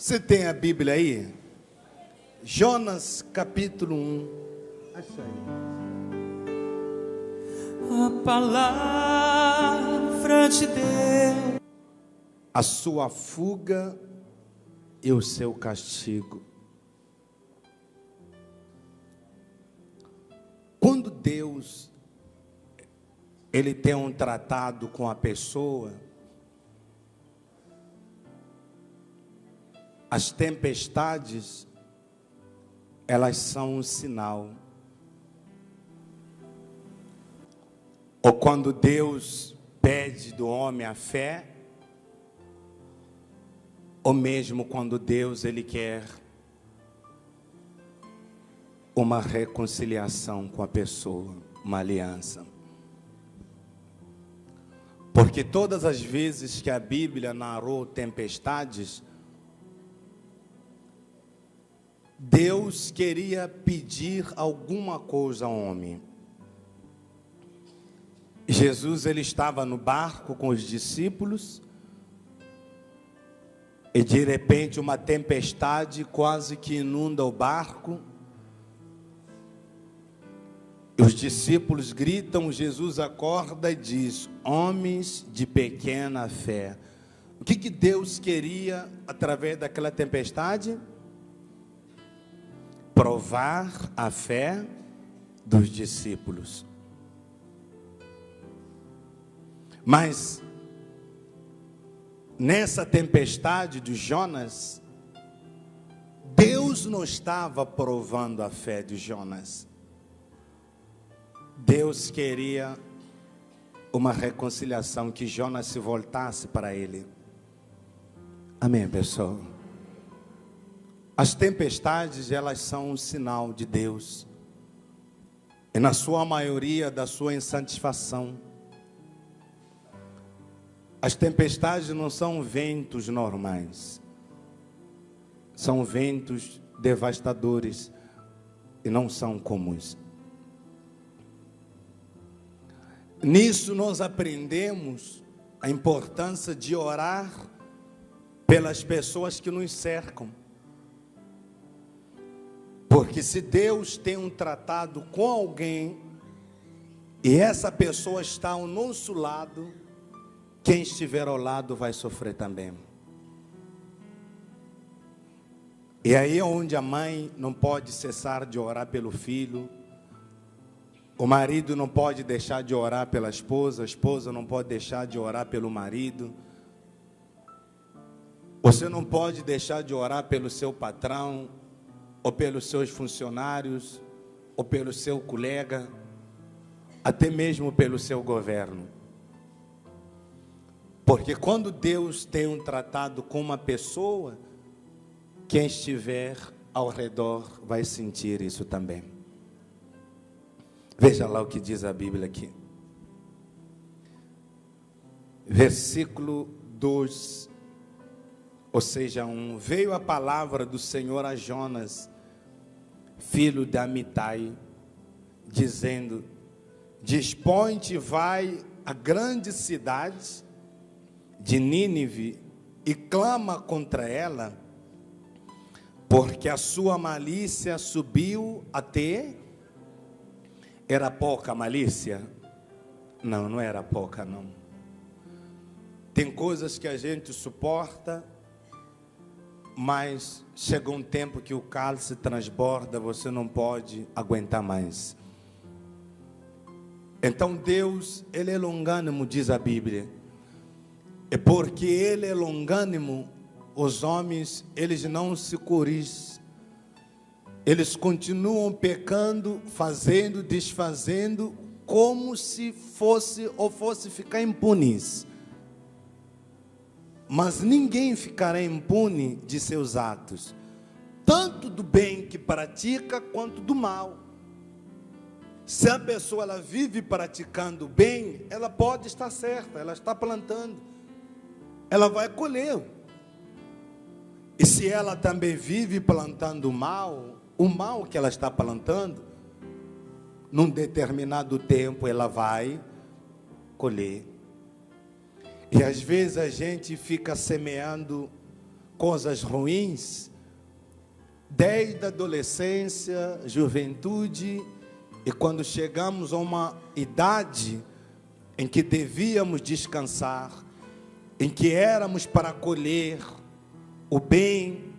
Você tem a Bíblia aí? Jonas capítulo 1. Acho aí. A palavra de Deus. A sua fuga e o seu castigo. Quando Deus ele tem um tratado com a pessoa, as tempestades, elas são um sinal. Ou quando Deus pede do homem a fé, ou mesmo quando Deus ele quer uma reconciliação com a pessoa, uma aliança. Porque todas as vezes que a Bíblia narrou tempestades, Deus queria pedir alguma coisa ao homem. Jesus ele estava no barco com os discípulos e de repente uma tempestade quase que inunda o barco. E os discípulos gritam, Jesus acorda e diz: homens de pequena fé. O que Deus queria através daquela tempestade? Provar a fé dos discípulos. Mas nessa tempestade de Jonas, Deus não estava provando a fé de Jonas. Deus queria uma reconciliação, que Jonas se voltasse para ele. Amém, pessoal? As tempestades, elas são um sinal de Deus. E na sua maioria, da sua insatisfação. As tempestades não são ventos normais. São ventos devastadores e não são comuns. Nisso nós aprendemos a importância de orar pelas pessoas que nos cercam. Porque se Deus tem um tratado com alguém e essa pessoa está ao nosso lado, quem estiver ao lado vai sofrer também. E aí é onde a mãe não pode cessar de orar pelo filho, o marido não pode deixar de orar pela esposa, a esposa não pode deixar de orar pelo marido, você não pode deixar de orar pelo seu patrão, ou pelos seus funcionários, ou pelo seu colega, até mesmo pelo seu governo. Porque quando Deus tem um tratado com uma pessoa, quem estiver ao redor vai sentir isso também. Veja lá o que diz a Bíblia aqui. Versículo 2, ou seja, 1. Veio a palavra do Senhor a Jonas, filho de Amitai, dizendo: dispõe-te, vai à grande cidade de Nínive e clama contra ela, porque a sua malícia subiu até... Era pouca a malícia? Não, não era pouca, não. Tem coisas que a gente suporta, mas chega um tempo que o cálice transborda, você não pode aguentar mais. Então Deus, Ele é longânimo, diz a Bíblia. É porque Ele é longânimo, os homens, eles não se corrigem. Eles continuam pecando, fazendo, desfazendo, como se fosse ficar impunes. Mas ninguém ficará impune de seus atos, tanto do bem que pratica, quanto do mal. Se a pessoa ela vive praticando o bem, ela pode estar certa, ela está plantando, ela vai colher. E se ela também vive plantando o mal que ela está plantando, num determinado tempo ela vai colher. E às vezes a gente fica semeando coisas ruins, desde a adolescência, juventude, e quando chegamos a uma idade em que devíamos descansar, em que éramos para colher o bem,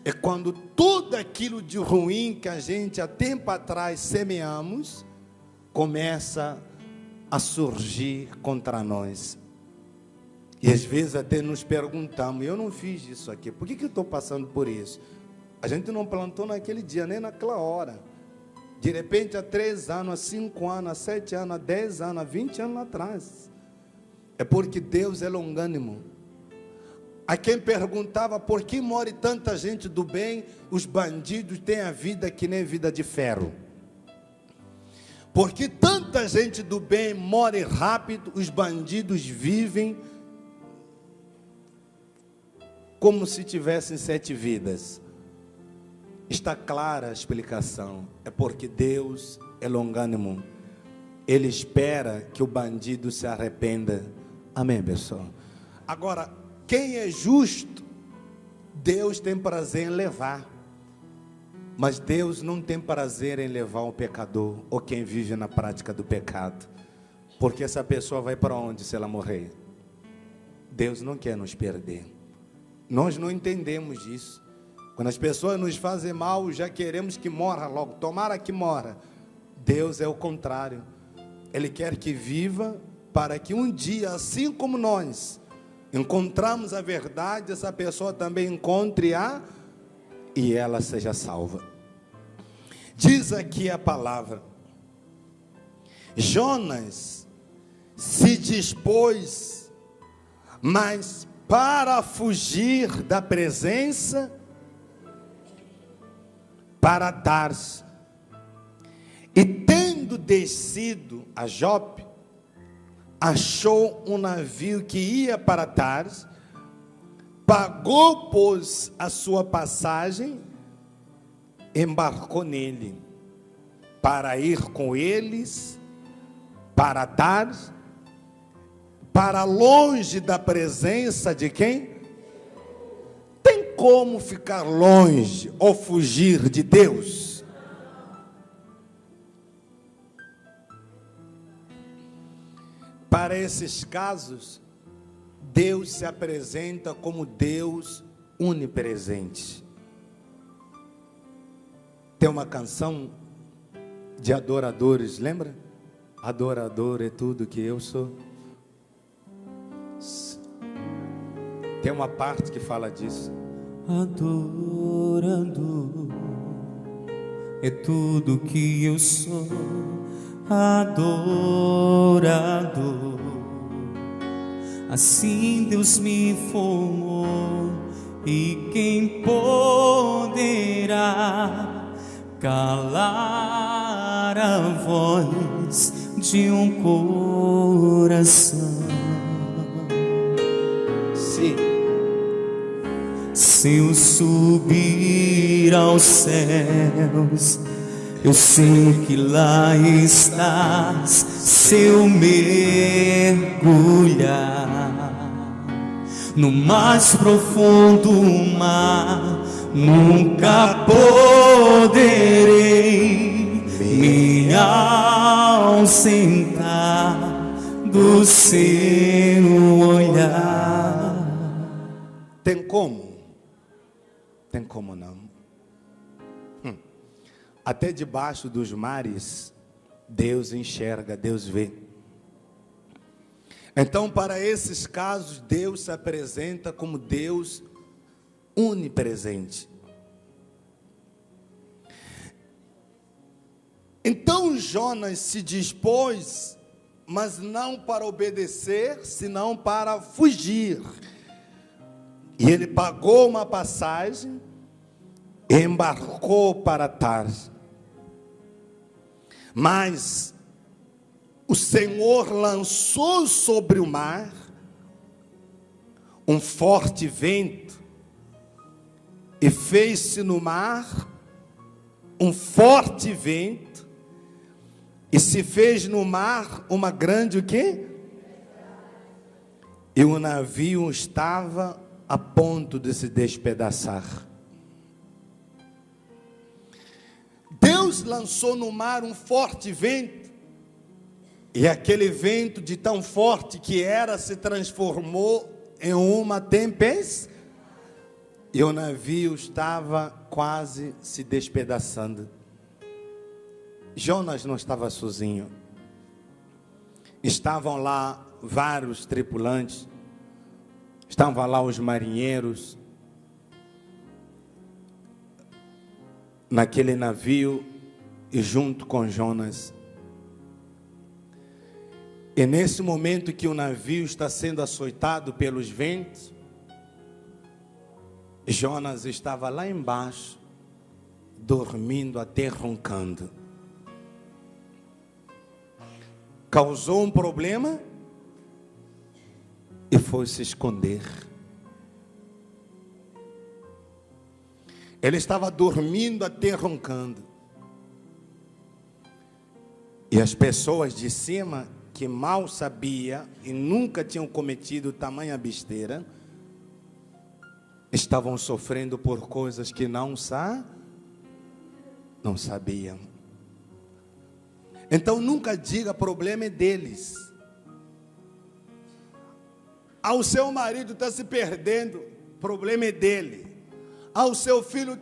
é quando tudo aquilo de ruim que a gente há tempo atrás semeamos, começa a surgir contra nós. E às vezes até nos perguntamos, eu não fiz isso aqui, por que eu estou passando por isso? A gente não plantou naquele dia, nem naquela hora. De repente, há 3 anos, há 5 anos, há 7 anos, há 10 anos, há 20 anos atrás. É porque Deus é longânimo. A quem perguntava por que morre tanta gente do bem, os bandidos têm a vida que nem vida de ferro. Porque tanta gente do bem morre rápido, os bandidos vivem como se tivessem 7 vidas. Está clara a explicação. É porque Deus é longânimo. Ele espera que o bandido se arrependa. Amém, pessoal? Agora, quem é justo, Deus tem prazer em levar. Mas Deus não tem prazer em levar o pecador ou quem vive na prática do pecado. Porque essa pessoa vai para onde se ela morrer? Deus não quer nos perder. Nós não entendemos isso. Quando as pessoas nos fazem mal, já queremos que morra logo. Tomara que morra. Deus é o contrário. Ele quer que viva para que um dia, assim como nós encontramos a verdade, essa pessoa também encontre e ela seja salva. Diz aqui a palavra: Jonas se dispôs, mas para fugir da presença, para Tarso, e tendo descido a Jope, achou um navio que ia para Tarso, pagou, pois, a sua passagem, embarcou nele, para ir com eles, para Tarso, para longe da presença de quem? Tem como ficar longe ou fugir de Deus? Para esses casos, Deus se apresenta como Deus onipresente. Tem uma canção de adoradores, lembra? Adorador é tudo que eu sou. Tem uma parte que fala disso. Adorador é tudo que eu sou. Adorador, assim Deus me formou. E quem poderá calar a voz de um coração? Sim. Se eu subir aos céus, eu sei que lá estás. Se eu mergulhar no mais profundo mar, nunca poderei me ausentar do seu olhar. Tem como? Tem como não? Até debaixo dos mares, Deus enxerga, Deus vê. Então, para esses casos, Deus se apresenta como Deus onipresente. Então, Jonas se dispôs, mas não para obedecer, senão para fugir. E ele pagou uma passagem, embarcou para Tarso. Mas o Senhor lançou sobre o mar um forte vento, e fez-se no mar um forte vento, e se fez no mar uma grande o quê? E o navio estava a ponto de se despedaçar. Deus lançou no mar um forte vento, e aquele vento, de tão forte que era, se transformou em uma tempestade, e o navio estava quase se despedaçando. Jonas não estava sozinho. Estavam lá vários tripulantes, estavam lá os marinheiros, naquele navio, e junto com Jonas. E nesse momento que o navio está sendo açoitado pelos ventos, Jonas estava lá embaixo, dormindo, até roncando. Causou um problema e foi se esconder. Ele estava dormindo, até roncando. E as pessoas de cima, que mal sabiam e nunca tinham cometido tamanha besteira, estavam sofrendo por coisas que não sabiam. Então nunca diga problema é deles. O seu marido está se perdendo, problema é dele. O seu filho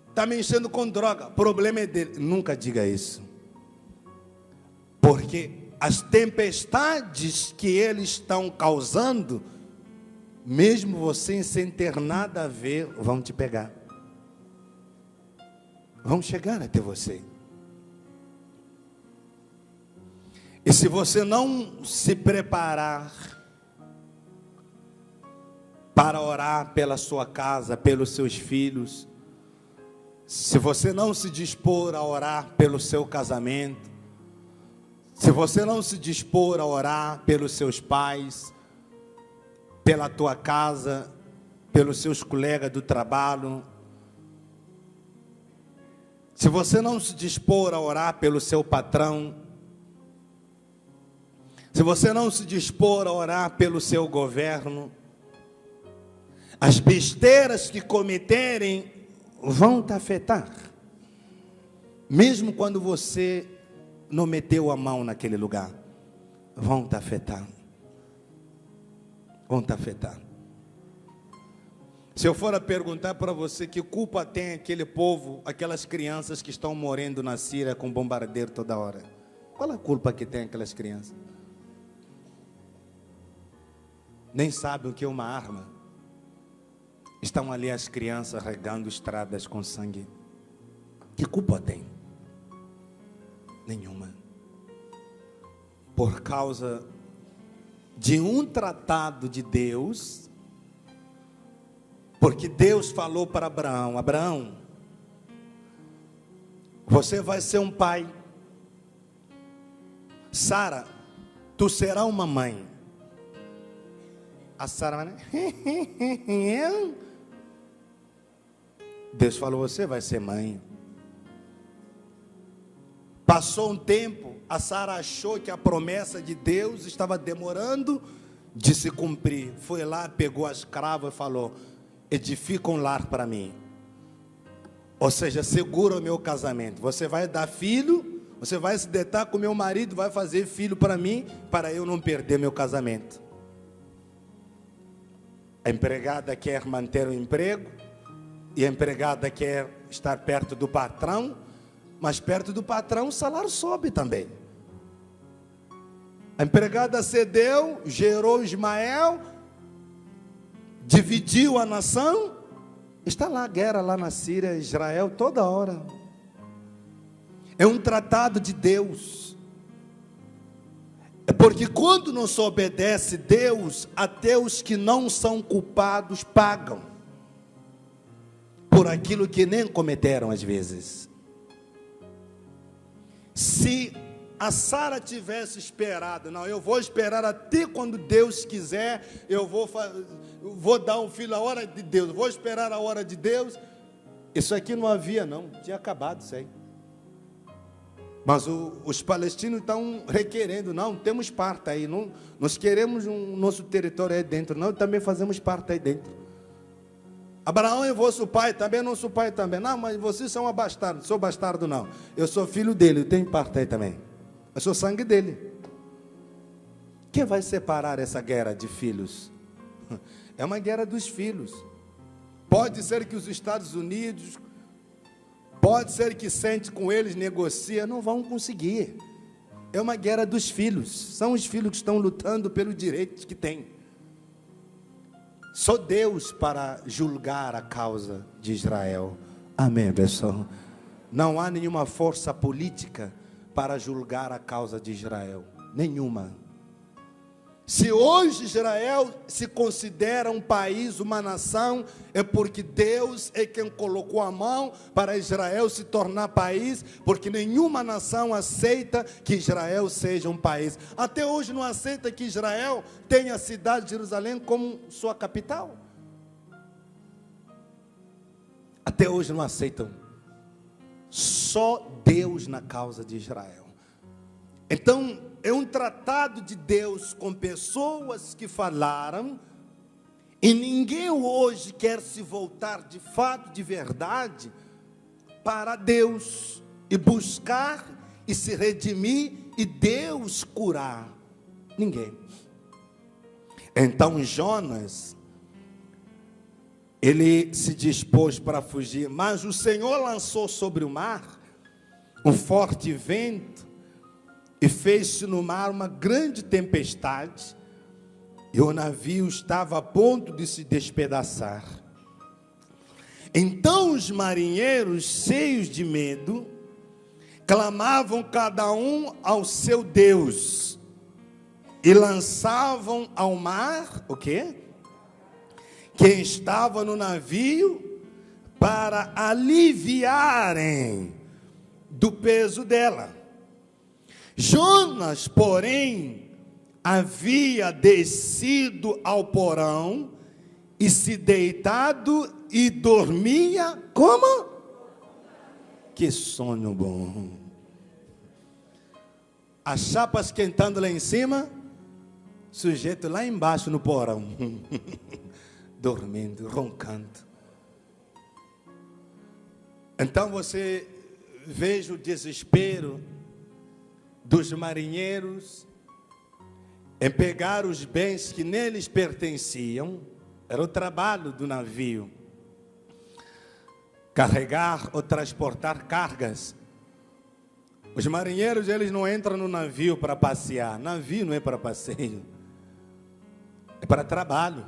está me enchendo com droga, problema é dele. Nunca diga isso. Porque as tempestades que eles estão causando, mesmo você sem ter nada a ver, vão te pegar. Vão chegar até você. E se você não se preparar para orar pela sua casa, pelos seus filhos, se você não se dispor a orar pelo seu casamento, se você não se dispor a orar pelos seus pais, pela tua casa, pelos seus colegas do trabalho, se você não se dispor a orar pelo seu patrão, se você não se dispor a orar pelo seu governo, as besteiras que cometerem vão te afetar. Mesmo quando você não meteu a mão naquele lugar, vão te afetar. Vão te afetar. Se eu for a perguntar para você que culpa tem aquele povo, aquelas crianças que estão morrendo na Síria com bombardeiro toda hora, qual a culpa que tem aquelas crianças? Nem sabem o que é uma arma. Estão ali as crianças regando estradas com sangue. Que culpa tem? Nenhuma. Por causa de um tratado de Deus, porque Deus falou para Abraão: Abraão, você vai ser um pai. Sara, tu serás uma mãe. A Sara vai, né? Deus falou: você vai ser mãe. Passou um tempo, a Sara achou que a promessa de Deus estava demorando de se cumprir. Foi lá, pegou as cravas e falou: edifica um lar para mim. Ou seja, segura o meu casamento. Você vai dar filho, você vai se deitar com meu marido, vai fazer filho para mim, para eu não perder meu casamento. A empregada quer manter o emprego, e a empregada quer estar perto do patrão, mas perto do patrão o salário sobe também. A empregada cedeu, gerou Ismael, dividiu a nação, está lá a guerra lá na Síria, Israel, toda hora. É um tratado de Deus. É porque quando não se obedece Deus, até os que não são culpados pagam por aquilo que nem cometeram às vezes. Se a Sara tivesse esperado, não, eu vou esperar até quando Deus quiser, eu vou dar um filho a hora de Deus, vou esperar a hora de Deus. Isso aqui não havia, não, tinha acabado isso aí. Mas os palestinos estão requerendo: não, temos parte aí, não, nós queremos nosso território aí dentro, não, também fazemos parte aí dentro. Abraão é vosso pai, também não sou pai também. Não, mas vocês são um bastardo. Não sou bastardo não. Eu sou filho dele, eu tenho parte aí também. Eu sou sangue dele. Quem vai separar essa guerra de filhos? É uma guerra dos filhos. Pode ser que os Estados Unidos, pode ser que sente com eles, negocia, não vão conseguir. É uma guerra dos filhos. São os filhos que estão lutando pelos direitos que têm. Só Deus para julgar a causa de Israel. Amém, pessoal? Não há nenhuma força política para julgar a causa de Israel. Nenhuma. Se hoje Israel se considera um país, uma nação, é porque Deus é quem colocou a mão para Israel se tornar país, porque nenhuma nação aceita que Israel seja um país. Até hoje não aceita que Israel tenha a cidade de Jerusalém como sua capital. Até hoje não aceitam. Só Deus na causa de Israel. Então, é um tratado de Deus com pessoas que falaram, e ninguém hoje quer se voltar de fato, de verdade, para Deus, e buscar, e se redimir, e Deus curar. Ninguém. Então Jonas, ele se dispôs para fugir, mas o Senhor lançou sobre o mar um forte vento, e fez-se no mar uma grande tempestade, e o navio estava a ponto de se despedaçar. Então os marinheiros, cheios de medo, clamavam cada um ao seu Deus, e lançavam ao mar, o quê? Quem estava no navio, para aliviarem do peso dela. Jonas, porém, havia descido ao porão e se deitado e dormia como? Que sonho bom. As chapas esquentando lá em cima, sujeito lá embaixo no porão, dormindo, roncando. Então você veja o desespero dos marinheiros em pegar os bens que neles pertenciam. Era o trabalho do navio, carregar ou transportar cargas. Os marinheiros, eles não entram no navio para passear. Navio não é para passeio, é para trabalho.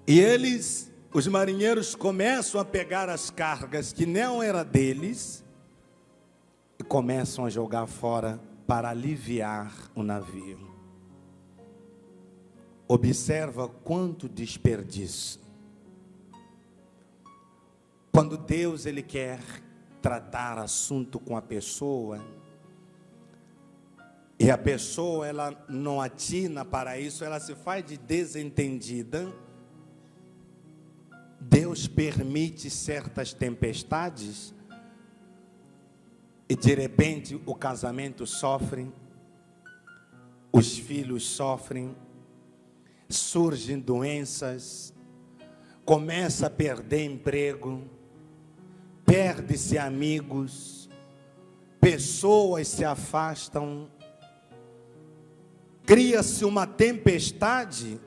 E eles, os marinheiros, começam a pegar as cargas que não eram deles e começam a jogar fora para aliviar o navio. Observa quanto desperdício. Quando Deus ele quer tratar assunto com a pessoa, e a pessoa ela não atina para isso, ela se faz de desentendida, Deus permite certas tempestades, e de repente o casamento sofre, os filhos sofrem, surgem doenças, começa a perder emprego, perde-se amigos, pessoas se afastam, cria-se uma tempestade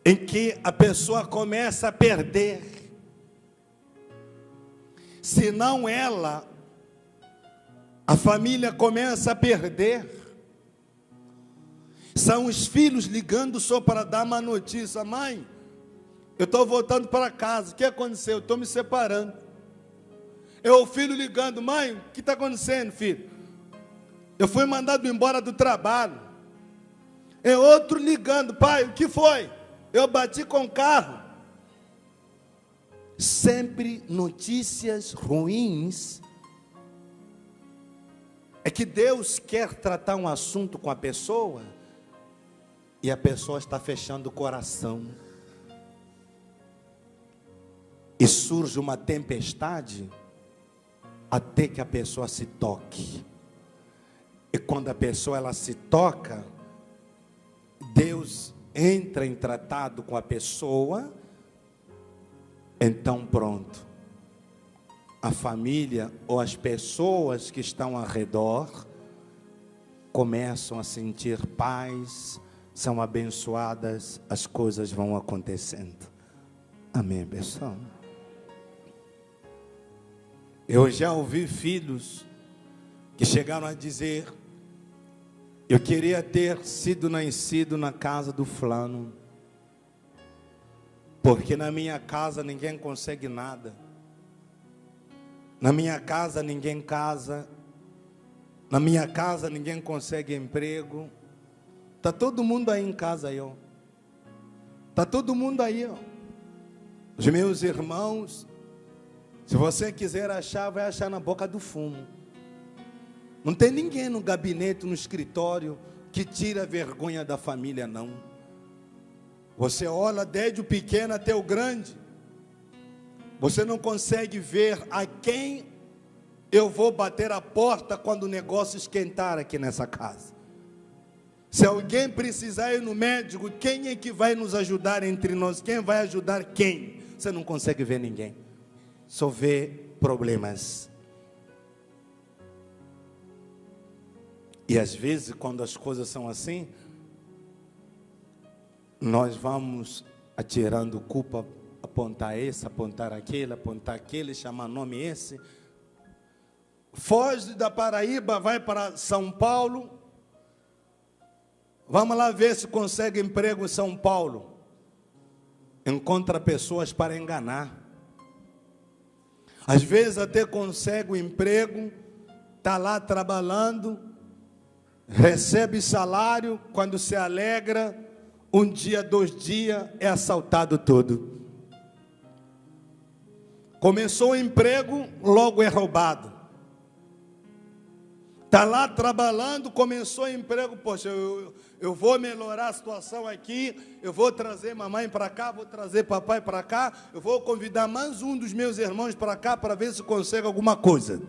em que a pessoa começa a perder. Se não ela, a família começa a perder. São os filhos ligando só para dar uma notícia: mãe, eu estou voltando para casa, o que aconteceu? Eu estou me separando. É o filho ligando: mãe, o que está acontecendo, filho? Eu fui mandado embora do trabalho. É outro ligando: pai, o que foi? Eu bati com o carro. Sempre notícias ruins. É que Deus quer tratar um assunto com a pessoa e a pessoa está fechando o coração. E surge uma tempestade até que a pessoa se toque. E quando a pessoa ela se toca, Deus entra em tratado com a pessoa, então pronto. A família ou as pessoas que estão ao redor começam a sentir paz, são abençoadas, as coisas vão acontecendo. Amém, pessoal? Eu já ouvi filhos que chegaram a dizer: eu queria ter sido nascido na casa do fulano, porque na minha casa ninguém consegue nada, na minha casa ninguém casa, na minha casa ninguém consegue emprego. Está todo mundo aí em casa aí, ó. Está todo mundo aí, ó. Os meus irmãos, se você quiser achar, vai achar na boca do fumo. Não tem ninguém no gabinete, no escritório, que tira a vergonha da família, não. Você olha desde o pequeno até o grande. Você não consegue ver a quem eu vou bater a porta quando o negócio esquentar aqui nessa casa. Se alguém precisar ir no médico, quem é que vai nos ajudar entre nós? Quem vai ajudar quem? Você não consegue ver ninguém. Só vê problemas. E às vezes, quando as coisas são assim, nós vamos atirando culpa, apontar esse, apontar aquele, chamar nome esse. Foge da Paraíba, vai para São Paulo. Vamos lá ver se consegue emprego em São Paulo. Encontra pessoas para enganar. Às vezes até consegue um emprego, está lá trabalhando, recebe salário, quando se alegra, um dia, 2 dias, é assaltado todo. Começou o emprego, logo é roubado. Está lá trabalhando, começou o emprego, poxa, eu vou melhorar a situação aqui, eu vou trazer mamãe para cá, vou trazer papai para cá, eu vou convidar mais um dos meus irmãos para cá, para ver se consegue alguma coisa.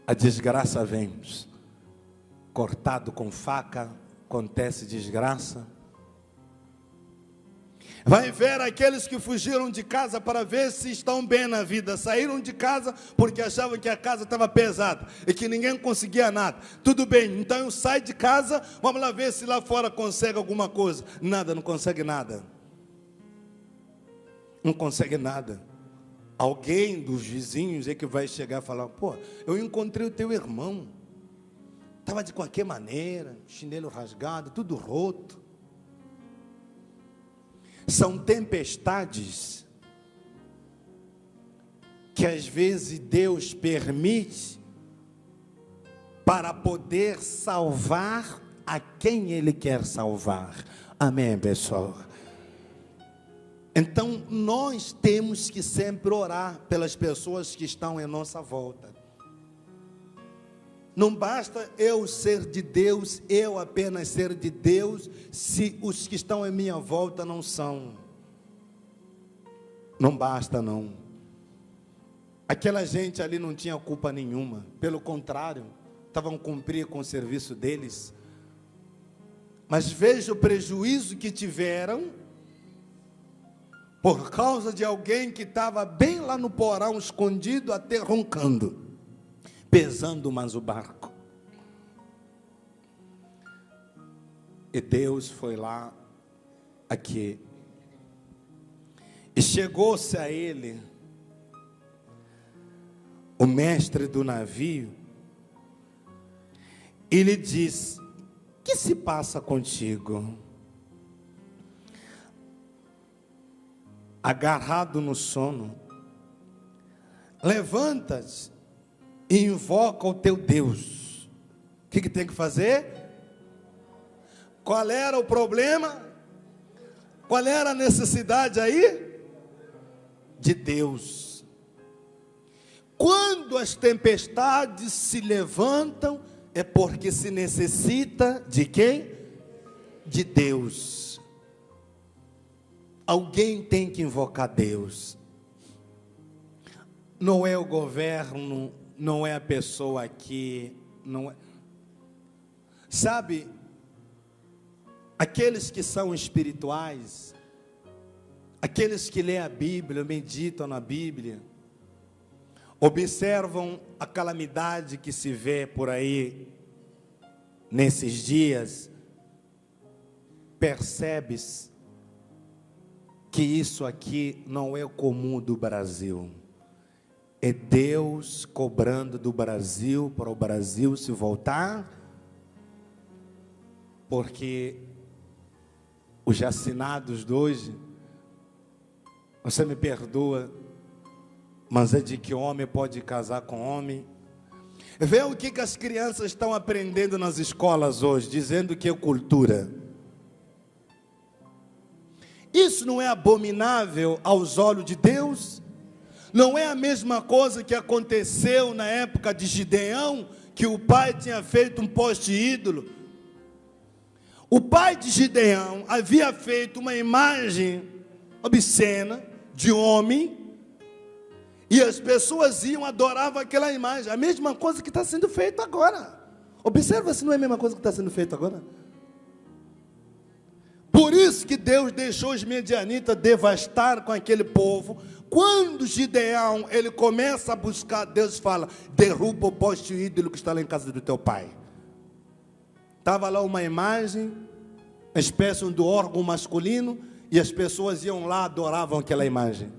A desgraça vem, cortado com faca, acontece desgraça. Vai ver aqueles que fugiram de casa para ver se estão bem na vida. Saíram de casa porque achavam que a casa estava pesada e que ninguém conseguia nada. Tudo bem, então eu saio de casa, vamos lá ver se lá fora consegue alguma coisa. Nada, não consegue nada. Não consegue nada. Alguém dos vizinhos é que vai chegar e falar: pô, eu encontrei o teu irmão. Estava de qualquer maneira, chinelo rasgado, tudo roto. São tempestades que às vezes Deus permite para poder salvar a quem Ele quer salvar. Amém, pessoal? Então, nós temos que sempre orar pelas pessoas que estão em nossa volta. Não basta eu ser de Deus, eu apenas ser de Deus, se os que estão em minha volta não são. Não basta, não. Aquela gente ali não tinha culpa nenhuma. Pelo contrário, estavam cumprindo com o serviço deles. Mas veja o prejuízo que tiveram por causa de alguém que estava bem lá no porão, escondido, até roncando, pesando mais o barco. E Deus foi lá, aqui, e chegou-se a ele, o mestre do navio, e lhe disse: o que se passa contigo? Agarrado no sono, levanta-te e invoca o teu Deus. O que tem que fazer? Qual era o problema? Qual era a necessidade aí? De Deus. Quando as tempestades se levantam, é porque se necessita de quem? De Deus. Alguém tem que invocar Deus. Não é o governo, não é a pessoa aqui, não é. Sabe, aqueles que são espirituais, aqueles que lêem a Bíblia, meditam na Bíblia, observam a calamidade que se vê por aí nesses dias, percebes que isso aqui não é comum do Brasil. É Deus cobrando do Brasil para o Brasil se voltar, porque os assinados de hoje, você me perdoa, mas é de que homem pode casar com homem. Vê o que as crianças estão aprendendo nas escolas hoje, dizendo que é cultura. Isso não é abominável aos olhos de Deus? Não é a mesma coisa que aconteceu na época de Gideão, que o pai tinha feito um poste ídolo? O pai de Gideão havia feito uma imagem obscena de homem, e as pessoas iam, adoravam aquela imagem. A mesma coisa que está sendo feita agora. Observa se não é a mesma coisa que está sendo feita agora. Por isso que Deus deixou os medianitas devastar com aquele povo. Quando Gideão, ele começa a buscar, Deus fala: derruba o poste ídolo que está lá em casa do teu pai. Estava lá uma imagem, uma espécie do órgão masculino, e as pessoas iam lá, adoravam aquela imagem.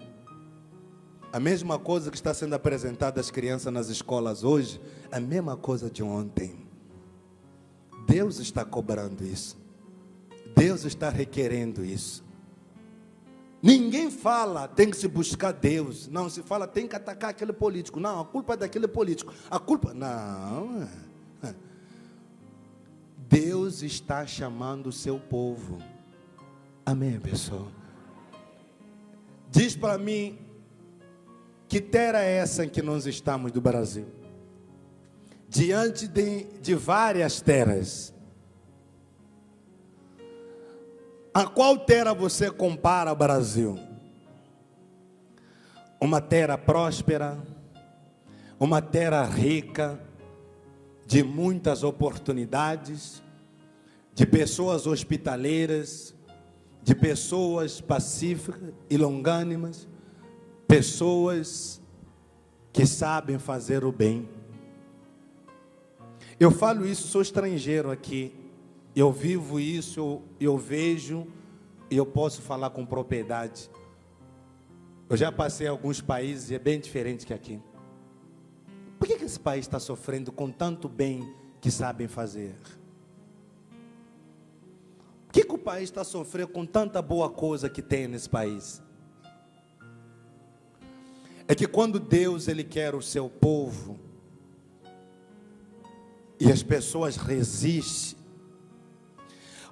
A mesma coisa que está sendo apresentada às crianças nas escolas hoje, a mesma coisa de ontem. Deus está cobrando isso. Deus está requerendo isso. Ninguém fala, tem que se buscar Deus. Não, se fala, tem que atacar aquele político. Não, a culpa é daquele político. A culpa... Não. Deus está chamando o seu povo. Amém, pessoal? Diz para mim, que terra é essa em que nós estamos do Brasil? Diante de várias terras. A qual terra você compara ao Brasil? Uma terra próspera, uma terra rica, de muitas oportunidades, de pessoas hospitaleiras, de pessoas pacíficas e longânimas, pessoas que sabem fazer o bem. Eu falo isso, sou estrangeiro aqui. Eu vivo isso, eu vejo, e eu posso falar com propriedade. Eu já passei em alguns países e é bem diferente que aqui. Por que esse país está sofrendo com tanto bem que sabem fazer? Por que o país está sofrendo com tanta boa coisa que tem nesse país? É que quando Deus ele quer o seu povo, e as pessoas resistem.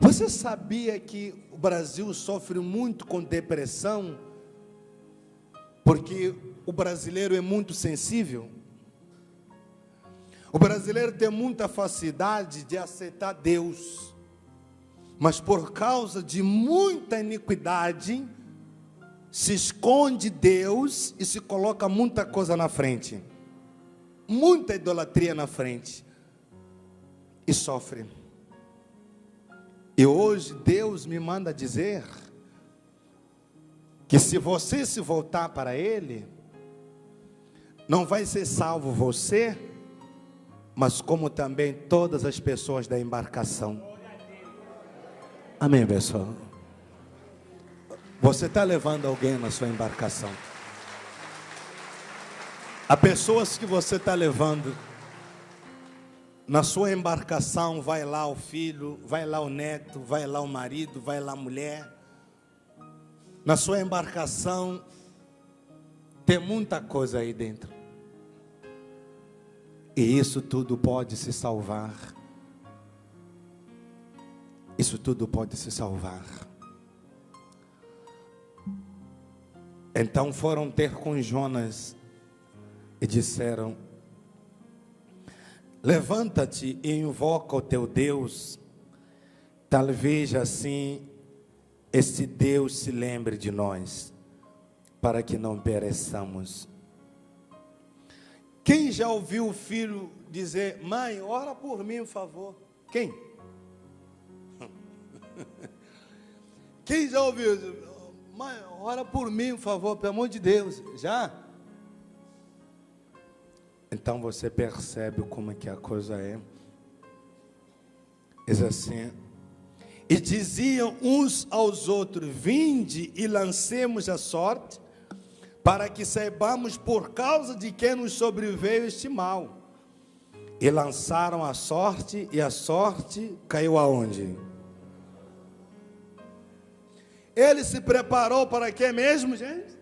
Você sabia que o Brasil sofre muito com depressão? Porque o brasileiro é muito sensível. O brasileiro tem muita facilidade de aceitar Deus. Mas por causa de muita iniquidade, se esconde Deus e se coloca muita coisa na frente. Muita idolatria na frente. E sofre. E hoje Deus me manda dizer que se você se voltar para Ele, não vai ser salvo você, mas como também todas as pessoas da embarcação. Amém, pessoal? Você está levando alguém na sua embarcação. Há pessoas que você está levando. Na sua embarcação vai lá o filho, vai lá o neto, vai lá o marido, vai lá a mulher. Na sua embarcação tem muita coisa aí dentro. E isso tudo pode se salvar. Isso tudo pode se salvar. Então foram ter com Jonas e disseram: levanta-te e invoca o teu Deus, talvez assim esse Deus se lembre de nós, para que não pereçamos. Quem já ouviu o filho dizer: mãe, ora por mim, por favor? Quem? Quem já ouviu? Mãe, ora por mim, por favor, pelo amor de Deus. Já? Então você percebe como é que a coisa é. Diz assim: e diziam uns aos outros: vinde e lancemos a sorte, para que saibamos por causa de quem nos sobreveio este mal. E lançaram a sorte, e a sorte caiu aonde? Ele se preparou para quê mesmo, gente?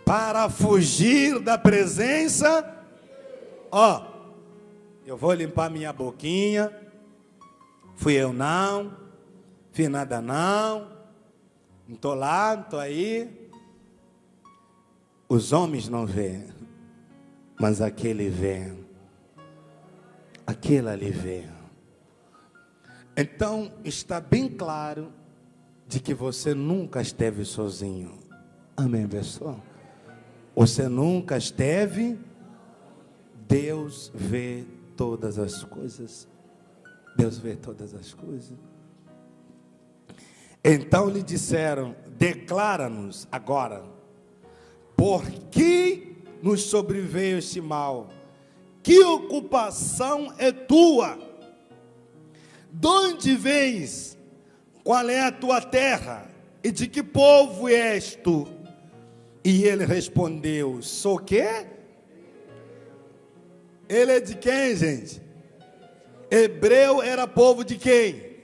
Para fugir da presença. Ó, eu vou limpar minha boquinha. Fui eu não, fiz nada não estou lá, não estou aí. Os homens não vê, mas aquele vê. Aquele ali vê. Então está bem claro de que você nunca esteve sozinho. Amém, pessoal? Você nunca esteve. Deus vê todas as coisas. Deus vê todas as coisas. Então lhe disseram: declara-nos agora, por que nos sobreveio este mal? Que ocupação é tua? De onde vens? Qual é a tua terra? E de que povo és tu? E ele respondeu: sou quê? Ele é de quem, gente? Hebreu era povo de quem?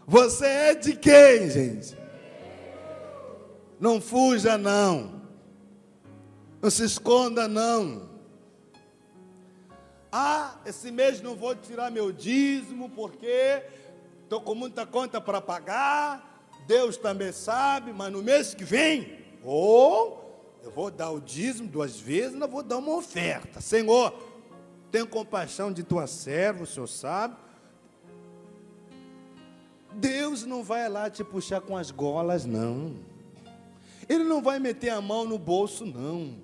Você é de quem, gente? Não fuja, não. Não se esconda, não. Esse mês não vou tirar meu dízimo porque estou com muita conta para pagar. Deus também sabe, mas no mês que vem, eu vou dar o dízimo 2 vezes, não vou dar uma oferta. Senhor, tenha compaixão de tua serva, o Senhor sabe. Deus não vai lá te puxar com as golas, não. Ele não vai meter a mão no bolso, não.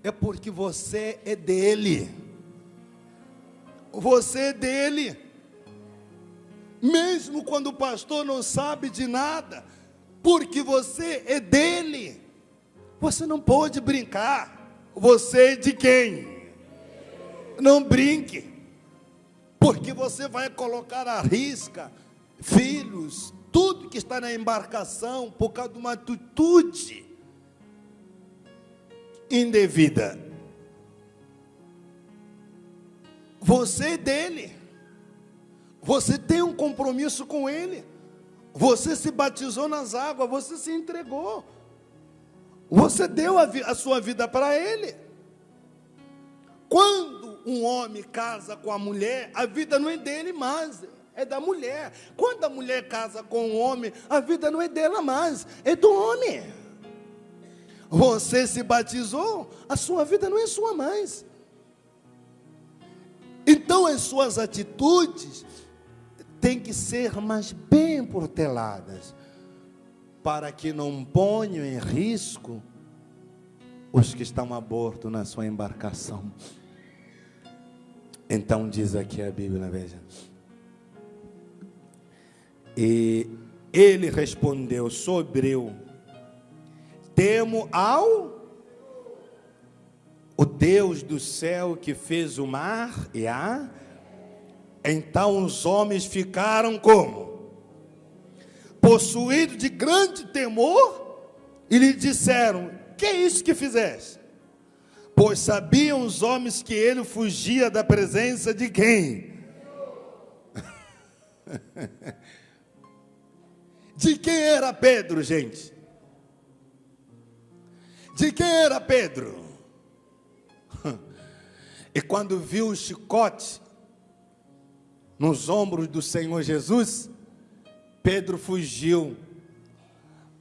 É porque você é dele. Você é dele. Mesmo quando o pastor não sabe de nada, porque você é dele. Você não pode brincar. Você é de quem? Não brinque. Porque você vai colocar à risca filhos, tudo que está na embarcação, por causa de uma atitude indevida. Você é dele. Você tem um compromisso com ele. Você se batizou nas águas, você se entregou. Você deu a sua vida para ele. Quando um homem casa com a mulher, a vida não é dele mais, é da mulher. Quando a mulher casa com um homem, a vida não é dela mais, é do homem. Você se batizou, a sua vida não é sua mais. Então as suas atitudes têm que ser mais bem porteladas, para que não ponham em risco os que estão a bordo na sua embarcação. Então diz aqui a Bíblia, veja. E ele respondeu: sou hebreu, temo o Deus do céu que fez o mar e a... Então os homens ficaram como? Possuídos de grande temor, e lhe disseram: que é isso que fizeste? Pois sabiam os homens que ele fugia da presença de quem? De quem era Pedro, gente? De quem era Pedro? E quando viu o chicote nos ombros do Senhor Jesus, Pedro fugiu.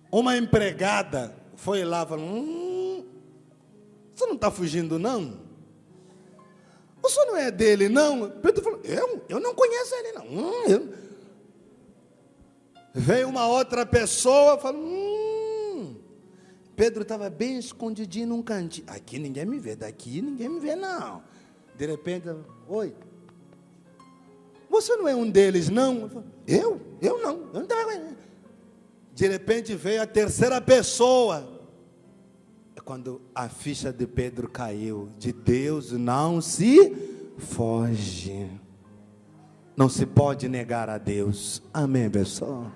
Uma empregada foi lá e falou: você não está fugindo, não? O senhor não é dele, não? Pedro falou: eu não conheço ele, não. Veio uma outra pessoa e falou: Pedro estava bem escondidinho num cantinho. Aqui ninguém me vê, daqui ninguém me vê, não. De repente, oi. você não é um deles, não? Eu não. Eu não estava. De repente veio a terceira pessoa. É quando a ficha de Pedro caiu. De Deus não se foge. Não se pode negar a Deus. Amém, pessoal?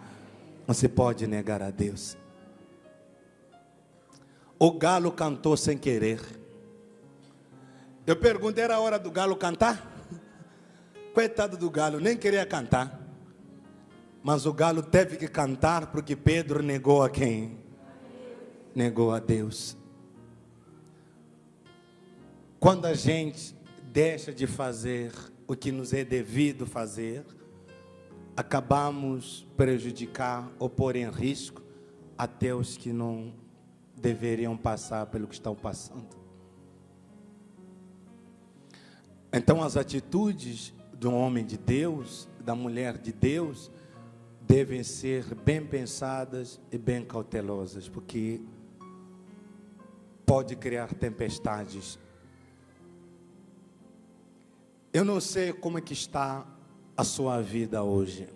Não se pode negar a Deus. O galo cantou sem querer. Eu perguntei, era a hora do galo cantar? Coitado do galo, nem queria cantar. Mas o galo teve que cantar porque Pedro negou a quem? Negou a Deus. Quando a gente deixa de fazer o que nos é devido fazer, acabamos prejudicar ou pôr em risco até os que não deveriam passar pelo que estão passando. Então as atitudes do homem de Deus, da mulher de Deus, devem ser bem pensadas e bem cautelosas, porque pode criar tempestades. Eu não sei como é que está a sua vida hoje,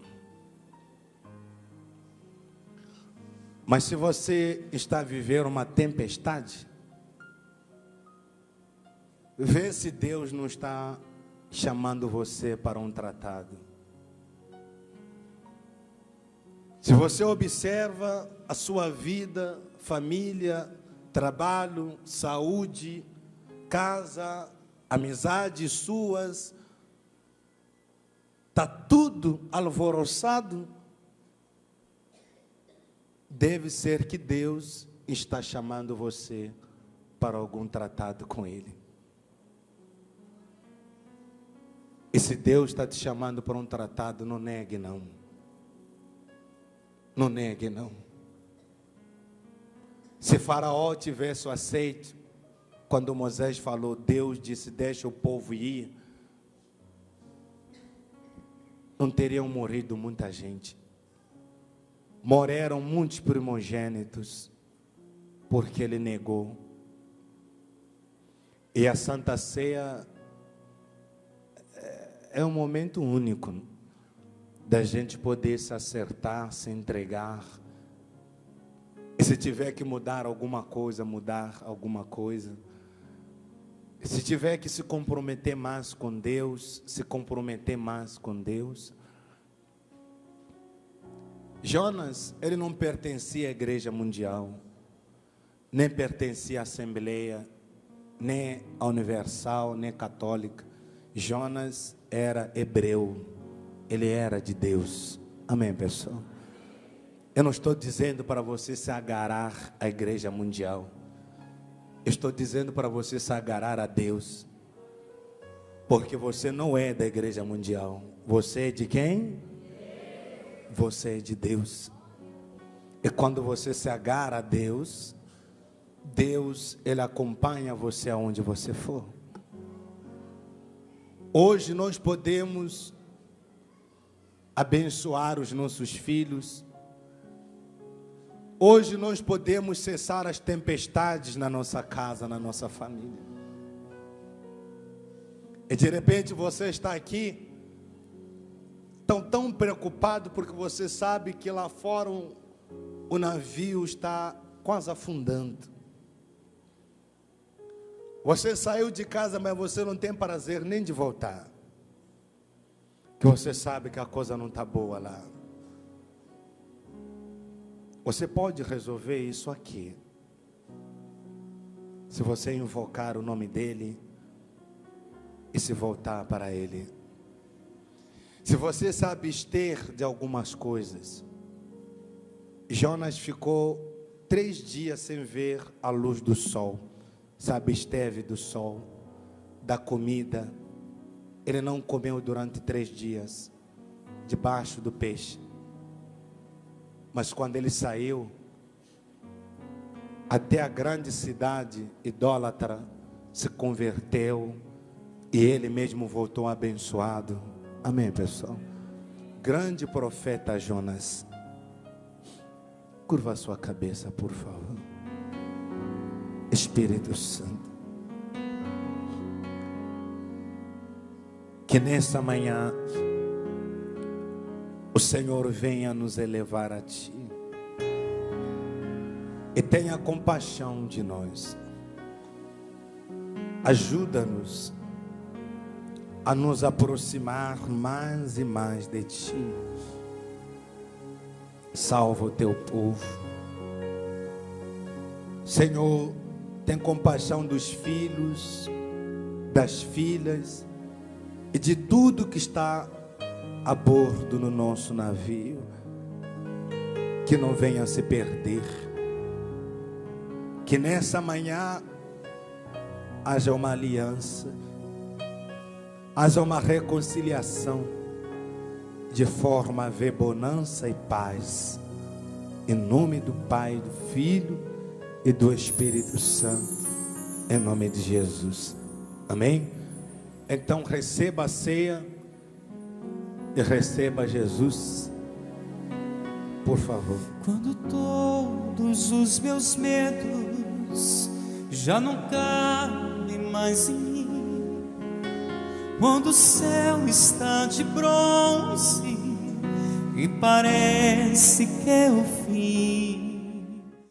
mas se você está vivendo uma tempestade, vê se Deus não está chamando você para um tratado. Se você observa a sua vida, família, trabalho, saúde, casa, amizades suas, está tudo alvoroçado, deve ser que Deus está chamando você para algum tratado com Ele. E se Deus está te chamando para um tratado, não negue não. Não negue não. Se Faraó tivesse aceito, quando Moisés falou, Deus disse, deixa o povo ir, não teriam morrido muita gente. Morreram muitos primogênitos, porque ele negou. E a Santa Ceia é um momento único da gente poder se acertar, se entregar. E se tiver que mudar alguma coisa, mudar alguma coisa. E se tiver que se comprometer mais com Deus, se comprometer mais com Deus. Jonas, ele não pertencia à igreja mundial, nem pertencia à Assembleia, nem à Universal, nem católica. Jonas era hebreu, ele era de Deus. Amém, pessoal? Eu não estou dizendo para você se agarrar à igreja mundial. Eu estou dizendo para você se agarrar a Deus. Porque você não é da igreja mundial. Você é de quem? Você é de Deus. E quando você se agarra a Deus, Deus, Ele acompanha você aonde você for. Hoje nós podemos abençoar os nossos filhos. Hoje nós podemos cessar as tempestades na nossa casa, na nossa família. E de repente você está aqui, tão preocupado porque você sabe que lá fora o navio está quase afundando. Você saiu de casa, mas você não tem prazer nem de voltar. Que você sabe que a coisa não está boa lá. Você pode resolver isso aqui. Se você invocar o nome dEle e se voltar para Ele. Se você se abster de algumas coisas. Jonas ficou 3 dias sem ver a luz do sol. Se absteve do sol, da comida. Ele não comeu durante 3 dias, debaixo do peixe. Mas quando ele saiu, até a grande cidade idólatra se converteu, e ele mesmo voltou abençoado. Amém, pessoal? Grande profeta Jonas. Curva a sua cabeça, por favor. Espírito Santo, que nessa manhã o Senhor venha nos elevar a Ti e tenha compaixão de nós. Ajuda-nos a nos aproximar mais e mais de Ti. Salva o Teu povo. Senhor, tem compaixão dos filhos, das filhas e de tudo que está a bordo no nosso navio, que não venha a se perder. Que nessa manhã haja uma aliança, haja uma reconciliação, de forma a ver bonança e paz, em nome do Pai, do Filho e do Espírito Santo, em nome de Jesus, amém? Então receba a ceia e receba Jesus, por favor. Quando todos os meus medos já não cabem mais em mim, quando o céu está de bronze e parece que é o fim,